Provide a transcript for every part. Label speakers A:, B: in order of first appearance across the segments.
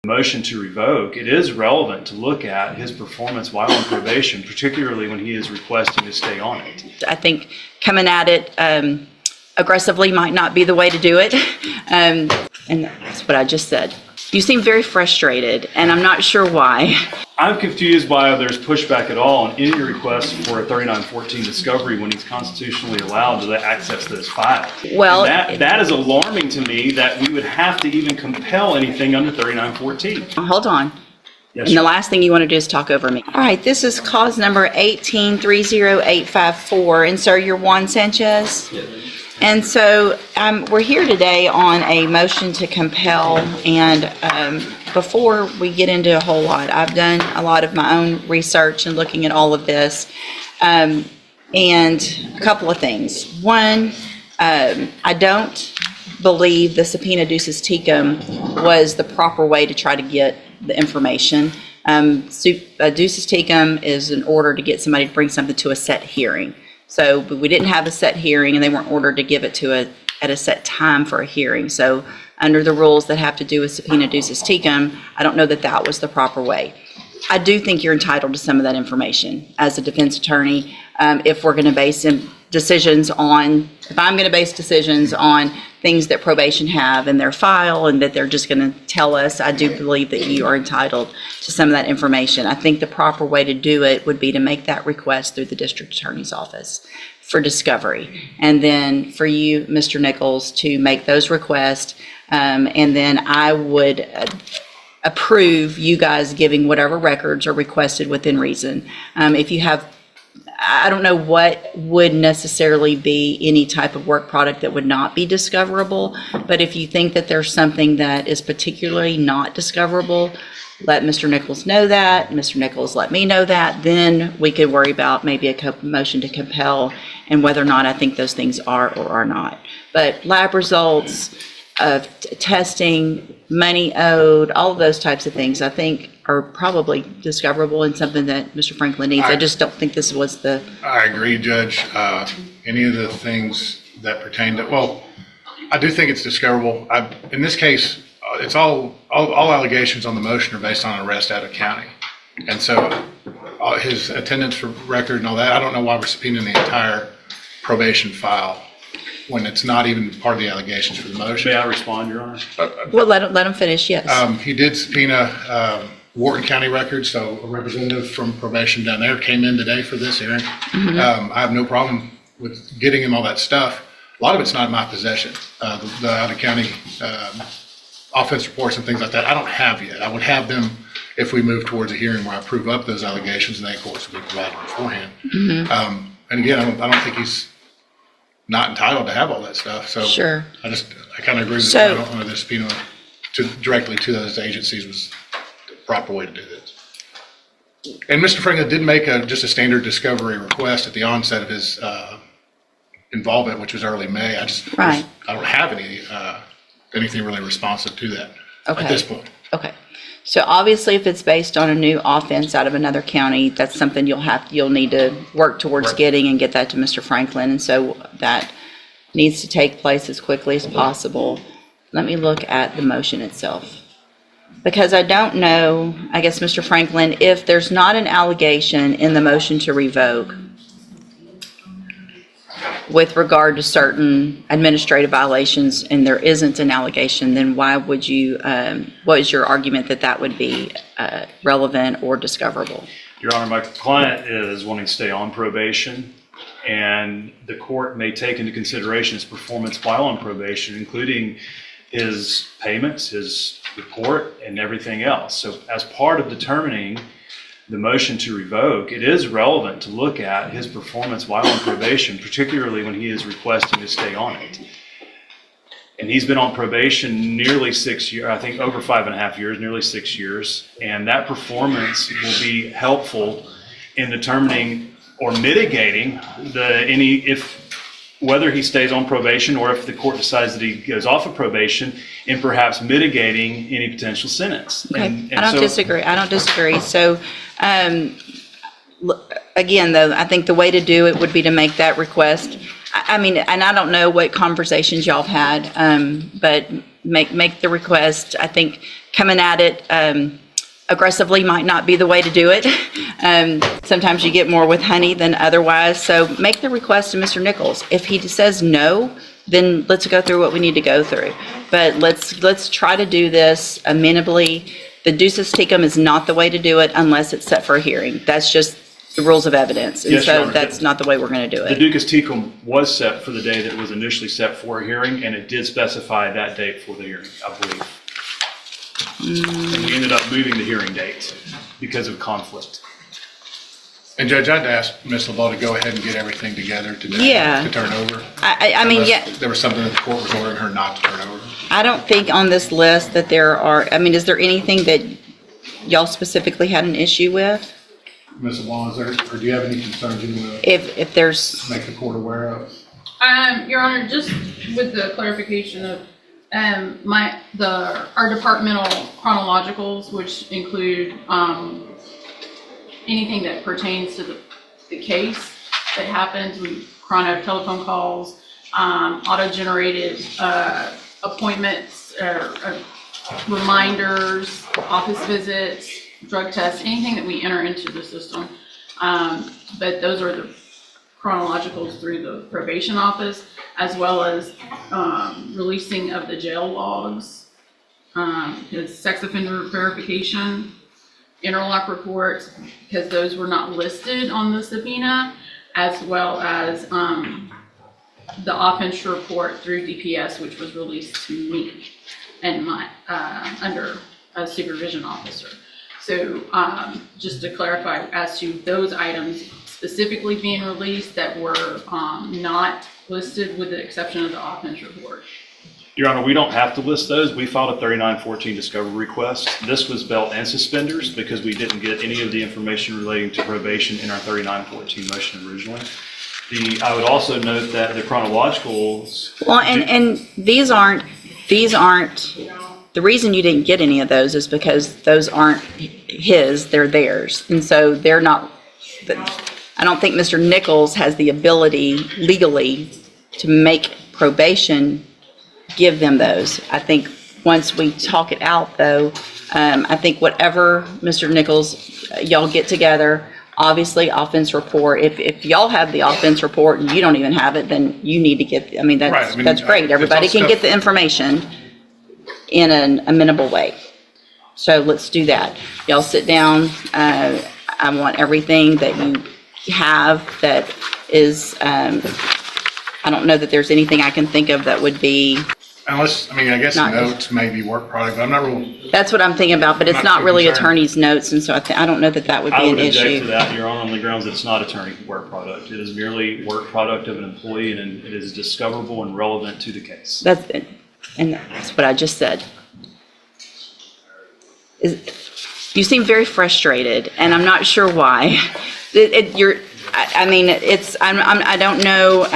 A: motion to revoke, it is relevant to look at his performance while on probation, particularly when he is requesting to stay on it.
B: I think coming at it aggressively might not be the way to do it. And that's what I just said. You seem very frustrated, and I'm not sure why.
A: I'm confused why there's pushback at all on any request for a 3914 discovery when he's constitutionally allowed to access those files.
B: Well,
A: that is alarming to me that we would have to even compel anything under 3914.
B: Hold on.
A: Yes,
B: And the last thing you want to do is talk over me. All right, this is cause number 1830854. And sir, you're Juan Sanchez?
A: Yes.
B: And so we're here today on a motion to compel, and before we get into a whole lot, I've done a lot of my own research and looking at all of this, and a couple of things. One, I don't believe the subpoena duces tecum was the proper way to try to get the information. Duces tecum is an order to get somebody to bring something to a set hearing. So but we didn't have a set hearing, and they weren't ordered to give it to at a set time for a hearing. So under the rules that have to do with subpoena duces tecum, I don't know that that was the proper way. I do think you're entitled to some of that information as a defense attorney. If we're going to base decisions on, if I'm going to base decisions on things that probation have in their file and that they're just going to tell us, I do believe that you are entitled to some of that information. I think the proper way to do it would be to make that request through the district attorney's office for discovery. And then for you, Mr. Nichols, to make those requests. And then I would approve you guys giving whatever records are requested within reason. If you have, I don't know what would necessarily be any type of work product that would not be discoverable, but if you think that there's something that is particularly not discoverable, let Mr. Nichols know that, Mr. Nichols let me know that, then we could worry about maybe a motion to compel and whether or not I think those things are or are not. But lab results, of testing, money owed, all of those types of things, I think are probably discoverable and something that Mr. Franklin needs. I just don't think this was the...
C: I agree, Judge. Any of the things that pertain to, well, I do think it's discoverable. In this case, it's all allegations on the motion are based on arrest out of county. And so his attendance record and all that, I don't know why we're subpoenaing the entire probation file when it's not even part of the allegations for the motion.
A: May I respond, Your Honor?
B: Well, let him finish, yes.
C: He did subpoena Wharton County records, so a representative from probation down there came in today for this hearing. I have no problem with getting him all that stuff. A lot of it's not in my possession. The out-of-county offense reports and things like that, I don't have yet. I would have them if we move towards a hearing where I prove up those allegations, and they, of course, will be provided beforehand. And again, I don't think he's not entitled to have all that stuff. So
B: Sure.
C: I kind of agree with
B: So-
C: I don't know that subpoena directly to those agencies was the proper way to do this. And Mr. Franklin did make just a standard discovery request at the onset of his involvement, which was early May. I don't have anything really responsive to that at this point.
B: Okay. So obviously, if it's based on a new offense out of another county, that's something you'll need to work towards getting and get that to Mr. Franklin. And so that needs to take place as quickly as possible. Let me look at the motion itself. Because I don't know, I guess, Mr. Franklin, if there's not an allegation in the motion to revoke with regard to certain administrative violations and there isn't an allegation, then why would you, what is your argument that that would be relevant or discoverable?
A: Your Honor, my client is wanting to stay on probation, and the court may take into consideration his performance while on probation, including his payments, his report, and everything else. So as part of determining the motion to revoke, it is relevant to look at his performance while on probation, particularly when he is requesting to stay on it. And he's been on probation nearly 6 years, I think over 5.5 years, nearly 6 years. And that performance will be helpful in determining or mitigating whether he stays on probation or if the court decides that he goes off of probation, and perhaps mitigating any potential sentence.
B: Okay, I don't disagree. So, again, though, I think the way to do it would be to make that request. I mean, and I don't know what conversations y'all have had, but make the request. I think coming at it aggressively might not be the way to do it. Sometimes you get more with honey than otherwise. So make the request to Mr. Nichols. If he says no, then let's go through what we need to go through. But let's try to do this amenably. The duces tecum is not the way to do it unless it's set for a hearing. That's just the rules of evidence. And
A: Yes, Your
B: so
A: Honor.
B: that's not the way we're going to do
A: The
B: it.
A: duces tecum was set for the day that it was initially set for a hearing, and it did specify that date for the hearing, I believe. And we ended up moving the hearing date because of conflict.
C: And Judge, I'd ask Ms. LeBeau to go ahead and get everything together today
B: Yeah.
C: to turn over.
B: I mean,
C: Unless
B: yeah,
C: there was something that the court was ordering her not to turn over.
B: I don't think on this list that there are, I mean, is there anything that y'all specifically had an issue with?
C: Ms. LeBeau, is there, or do you have any concerns you want
B: If there's,
C: to make the court aware of?
D: Your Honor, just with the clarification of, our departmental chronologicals, which include, anything that pertains to the case that happens, we chrono telephone calls, auto-generated, appointments, reminders, office visits, drug tests, anything that we enter into the system. But those are the chronologicals through the probation office, as well as releasing of the jail logs, his sex offender verification, interlock reports, because those were not listed on the subpoena, as well as the offense report through DPS, which was released to me and my under a supervision officer. So just to clarify as to those items specifically being released that were not listed with the exception of the offense report.
A: Your Honor, we don't have to list those. We filed a 3914 discovery request. This was belt and suspenders because we didn't get any of the information relating to probation in our 3914 motion originally. I would also note that the chronologicals.
B: well, and these aren't, the reason you didn't get any of those is because those aren't his, they're theirs. And so they're not, I don't think Mr. Nichols has the ability legally to make probation give them those. I think once we talk it out though, I think whatever Mr. Nichols, y'all get together, obviously offense report, if y'all have the offense report and you don't even have it, then you need to get, I mean,
C: Right, I mean,
B: that's great.
C: it's
B: Everybody
C: all
B: can
C: stuff-
B: get the information in an amenable way. So let's do that. Y'all sit down. I want everything that you have that is, I don't know that there's anything I can think of that would be,
C: Unless, I mean, I guess
B: Not-
C: notes may be work product, but I'm not real,
B: that's what I'm thinking about, but it's
C: Not
B: not
C: too
B: really
C: concerned.
B: attorney's notes, and so I don't know that that would
A: I
B: be an
A: would object to
B: issue.
A: that, Your Honor, on the grounds that it's not attorney work product. It is merely work product of an employee, and it is discoverable and relevant to the case.
B: And that's what I just said. You seem very frustrated, and I'm not sure why. I mean, I don't know,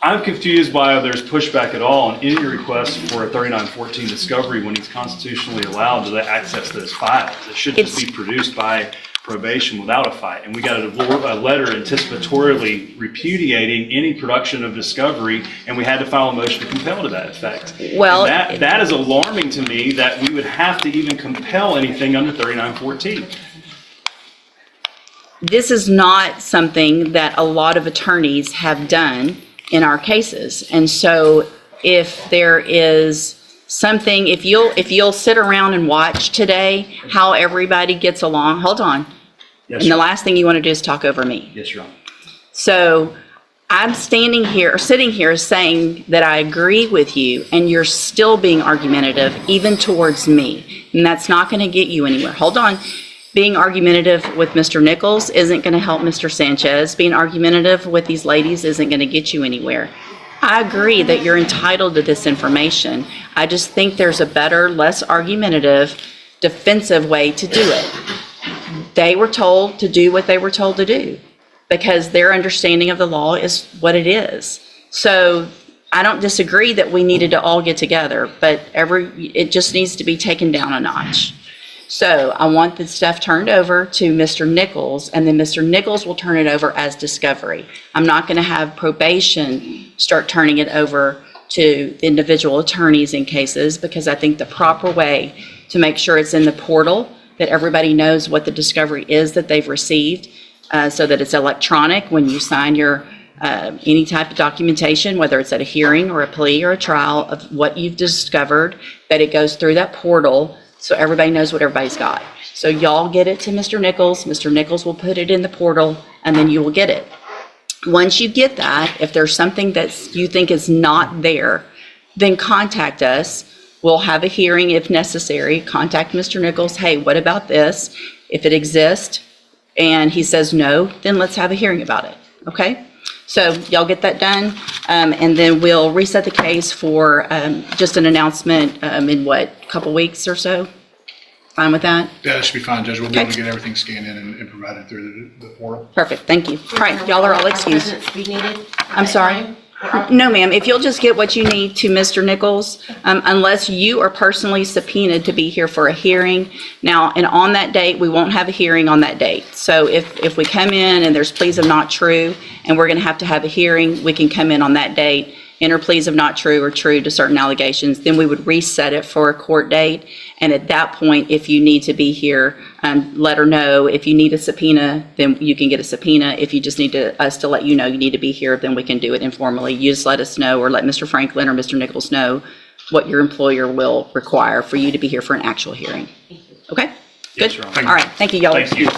A: I'm confused by if there's pushback at all on any request for a 3914 discovery when he's constitutionally allowed to access those files. It should just be produced by probation without a fight. And we got a letter anticipatorily repudiating any production of discovery, and we had to file a motion to compel to that effect.
B: Well,
A: And that is alarming to me that we would have to even compel anything under 3914.
B: this is not something that a lot of attorneys have done in our cases. And so if there is something, if you'll sit around and watch today how everybody gets along, hold on.
A: Yes,
B: And the
A: Your-
B: last thing you want to do is talk over me.
A: Yes, Your Honor.
B: So I'm standing here, or sitting here saying that I agree with you, and you're still being argumentative, even towards me. And that's not going to get you anywhere. Hold on. Being argumentative with Mr. Nichols isn't going to help Mr. Sanchez. Being argumentative with these ladies isn't going to get you anywhere. I agree that you're entitled to this information. I just think there's a better, less argumentative, defensive way to do it. They were told to do what they were told to do because their understanding of the law is what it is. So I don't disagree that we needed to all get together, but it just needs to be taken down a notch. So I want the stuff turned over to Mr. Nichols, and then Mr. Nichols will turn it over as discovery. I'm not going to have probation start turning it over to individual attorneys in cases, because I think the proper way to make sure it's in the portal, that everybody knows what the discovery is that they've received, so that it's electronic when you sign your any type of documentation, whether it's at a hearing or a plea or a trial, of what you've discovered, that it goes through that portal so everybody knows what everybody's got. So y'all get it to Mr. Nichols. Mr. Nichols will put it in the portal, and then you will get it. Once you get that, if there's something that you think is not there, then contact us. We'll have a hearing if necessary. Contact Mr. Nichols. Hey, what about this? If it exists and he says no, then let's have a hearing about it. Okay? So y'all get that done, and then we'll reset the case for just an announcement in what, a couple weeks or so? Fine with that?
C: Yeah, that should be fine, Judge. We'll be able to
B: Okay.
C: get everything scanned in and provided through the portal.
B: Perfect, thank you. All right, y'all are all excused.
E: Are presence be needed?
B: I'm sorry? No, ma'am, if you'll just get what you need to Mr. Nichols, unless you are personally subpoenaed to be here for a hearing. Now, and on that date, we won't have a hearing on that date. So if we come in and there's pleas of not true, and we're going to have a hearing, we can come in on that date, enter pleas of not true or true to certain allegations, then we would reset it for a court date. And at that point, if you need to be here, let her know. If you need a subpoena, then you can get a subpoena. If you just need us to let you know you need to be here, then we can do it informally. You just let us know, or let Mr. Franklin or Mr. Nichols know what your employer will require for you to be here for an actual hearing. Okay? Good?
A: Yes, Your Honor.
B: All right, thank you, y'all.
A: Thank you.